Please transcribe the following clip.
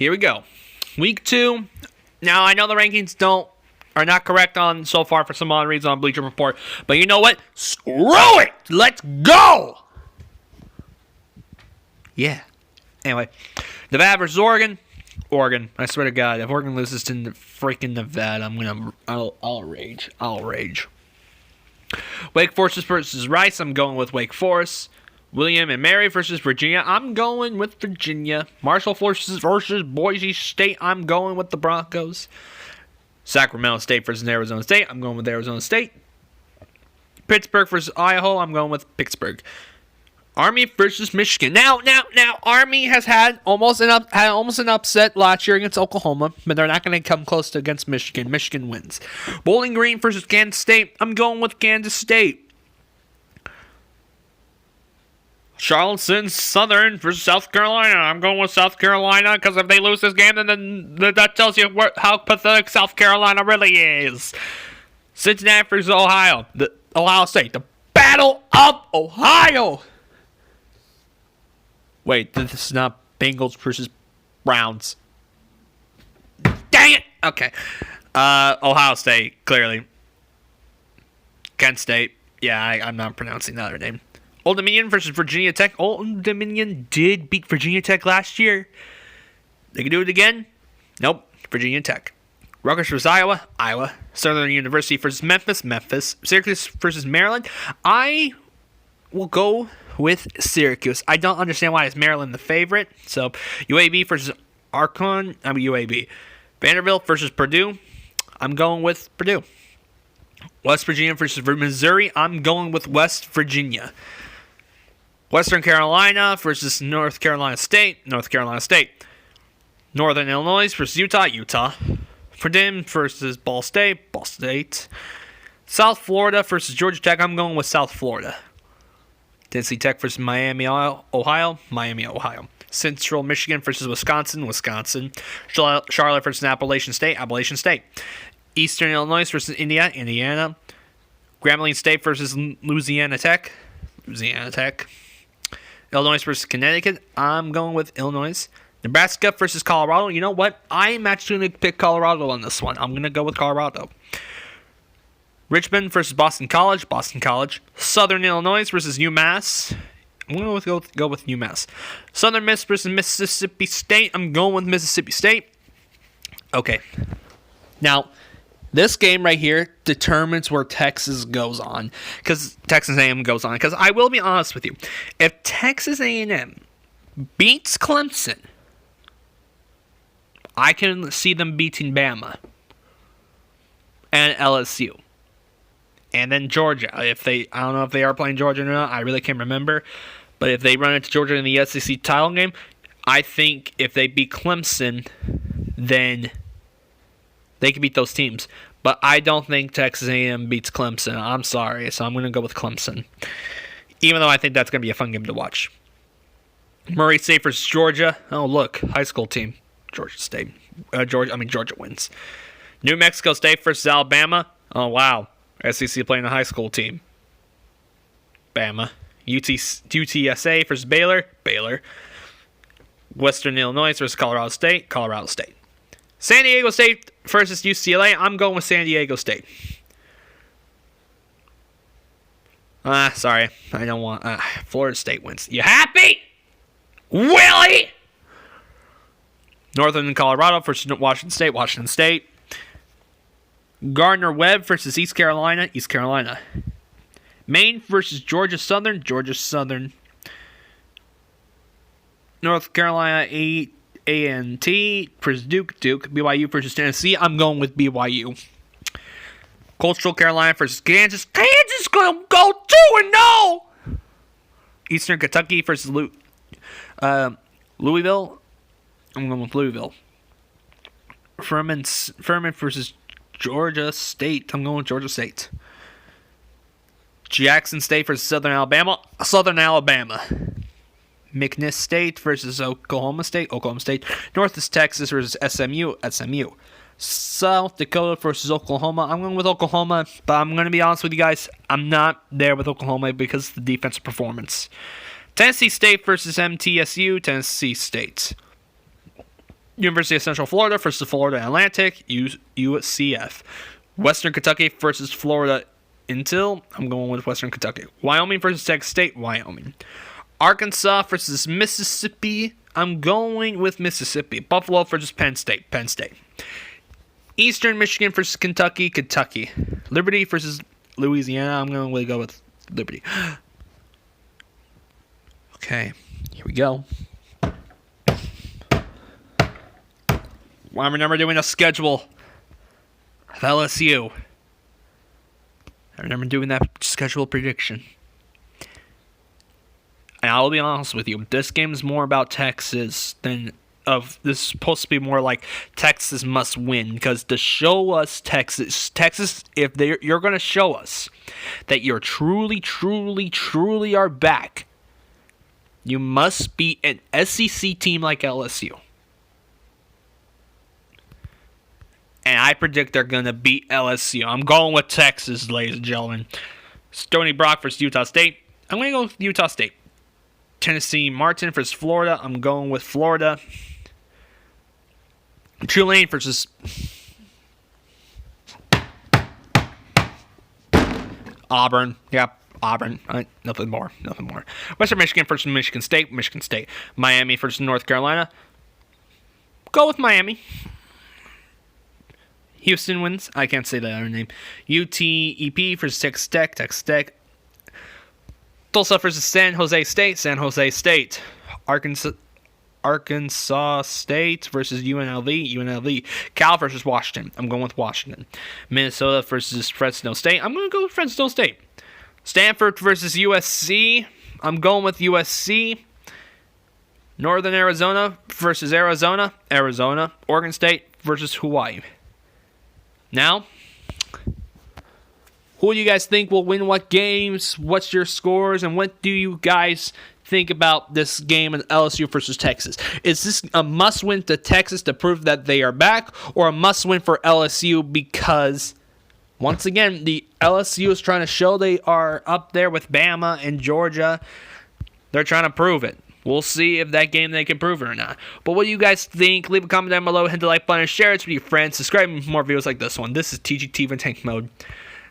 here we go. Week 2. Now, I know the rankings are not correct on so far for some odd reason on Bleacher Report, but you know what? Screw it! Let's go! Yeah. Anyway, Nevada versus Oregon. Oregon. I swear to God, if Oregon loses to freaking Nevada, I'll rage. I'll rage. Wake Forest versus Rice. I'm going with Wake Forest. William and Mary versus Virginia. I'm going with Virginia. Marshall versus Boise State. I'm going with the Broncos. Sacramento State versus Arizona State. I'm going with Arizona State. Pittsburgh versus Idaho. I'm going with Pittsburgh. Army versus Michigan. Now, Army has had almost an upset last year against Oklahoma, but they're not going to come close to against Michigan. Michigan wins. Bowling Green versus Kansas State. I'm going with Kansas State. Charleston Southern versus South Carolina. I'm going with South Carolina because if they lose this game, then that tells you how pathetic South Carolina really is. Cincinnati versus Ohio. Ohio State. The Battle of Ohio. Wait, this is not Bengals versus Browns. Dang it! Okay. Ohio State, clearly. Kent State. Yeah, I'm not pronouncing the other name. Old Dominion versus Virginia Tech. Old Dominion did beat Virginia Tech last year. They can do it again? Nope. Virginia Tech. Rutgers versus Iowa. Iowa. Southern University versus Memphis. Memphis. Syracuse versus Maryland. I will go with Syracuse. I don't understand why is Maryland the favorite. So, UAB versus UAB. Vanderbilt versus Purdue. I'm going with Purdue. West Virginia versus Missouri. I'm going with West Virginia. Western Carolina versus North Carolina State. North Carolina State. Northern Illinois versus Utah. Utah. Purdue versus Ball State. Ball State. South Florida versus Georgia Tech. I'm going with South Florida. Tennessee Tech versus Miami, Ohio. Miami, Ohio. Central Michigan versus Wisconsin. Wisconsin. Charlotte versus Appalachian State. Appalachian State. Eastern Illinois versus Indiana. Indiana. Grambling State versus Louisiana Tech. Louisiana Tech. Illinois versus Connecticut. I'm going with Illinois. Nebraska versus Colorado. You know what? I'm actually going to pick Colorado on this one. I'm going to go with Colorado. Richmond versus Boston College. Boston College. Southern Illinois versus UMass. I'm going to go with UMass. Southern Miss versus Mississippi State. I'm going with Mississippi State. Okay. Now, this game right here determines where Texas goes on. Because Texas A&M goes on. Because I will be honest with you. If Texas A&M beats Clemson, I can see them beating Bama and LSU. And then Georgia. I don't know if they are playing Georgia or not. I really can't remember. But if they run into Georgia in the SEC title game, I think if they beat Clemson, then they can beat those teams. But I don't think Texas A&M beats Clemson. I'm sorry. So I'm going to go with Clemson. Even though I think that's going to be a fun game to watch. Murray State versus Georgia. Oh, look. High school team. Georgia State. Georgia wins. New Mexico State versus Alabama. Oh, wow. SEC playing a high school team. Bama. UTSA versus Baylor. Baylor. Western Illinois versus Colorado State. Colorado State. San Diego State versus UCLA. I'm going with San Diego State. Sorry. I don't want... Florida State wins. You happy? Willie? Northern Colorado versus Washington State. Washington State. Gardner-Webb versus East Carolina. East Carolina. Maine versus Georgia Southern. Georgia Southern. North Carolina A&T versus Duke. Duke. BYU versus Tennessee. I'm going with BYU. Coastal Carolina versus Kansas. Kansas gonna go 2-0. Eastern Kentucky versus Louisville. I'm going with Louisville. Furman versus Georgia State. I'm going with Georgia State. Jackson State versus Southern Alabama. Southern Alabama. McNeese State versus Oklahoma State. Oklahoma State. North Texas versus SMU. SMU. South Dakota versus Oklahoma. I'm going with Oklahoma, but I'm going to be honest with you guys. I'm not there with Oklahoma because of the defensive performance. Tennessee State versus MTSU. Tennessee State. University of Central Florida versus Florida Atlantic, UCF. Western Kentucky versus Florida Intel, I'm going with Western Kentucky. Wyoming versus Texas State, Wyoming. Arkansas versus Mississippi, I'm going with Mississippi. Buffalo versus Penn State, Penn State. Eastern Michigan versus Kentucky, Kentucky. Liberty versus Louisiana, I'm going to go with Liberty. Okay, here we go. I remember doing a schedule of LSU. I remember doing that schedule prediction. And I'll be honest with you, this game is more about Texas than this is supposed to be more like Texas must win, because to show us Texas, if you're going to show us that you're truly are back, you must beat an SEC team like LSU. And I predict they're going to beat LSU. I'm going with Texas, ladies and gentlemen. Stony Brook versus Utah State. I'm going to go with Utah State. Tennessee Martin versus Florida. I'm going with Florida. Tulane versus Auburn. Yep, Auburn. Nothing more. Western Michigan versus Michigan State. Michigan State. Miami versus North Carolina. Go with Miami. Houston wins. I can't say that other name. UTEP versus Texas Tech. Texas Tech. Tulsa versus San Jose State. San Jose State. Arkansas State versus UNLV. UNLV. Cal versus Washington. I'm going with Washington. Minnesota versus Fresno State. I'm going to go with Fresno State. Stanford versus USC. I'm going with USC. Northern Arizona versus Arizona. Arizona. Oregon State versus Hawaii. Now, who do you guys think will win what games? What's your scores? And what do you guys think about this game in LSU versus Texas? Is this a must-win to Texas to prove that they are back, or a must-win for LSU because, once again, the LSU is trying to show they are up there with Bama and Georgia. They're trying to prove it. We'll see if that game they can prove it or not. But what do you guys think? Leave a comment down below. Hit the like button and share it with your friends. Subscribe for more videos like this one. This is TGT in Tank Mode.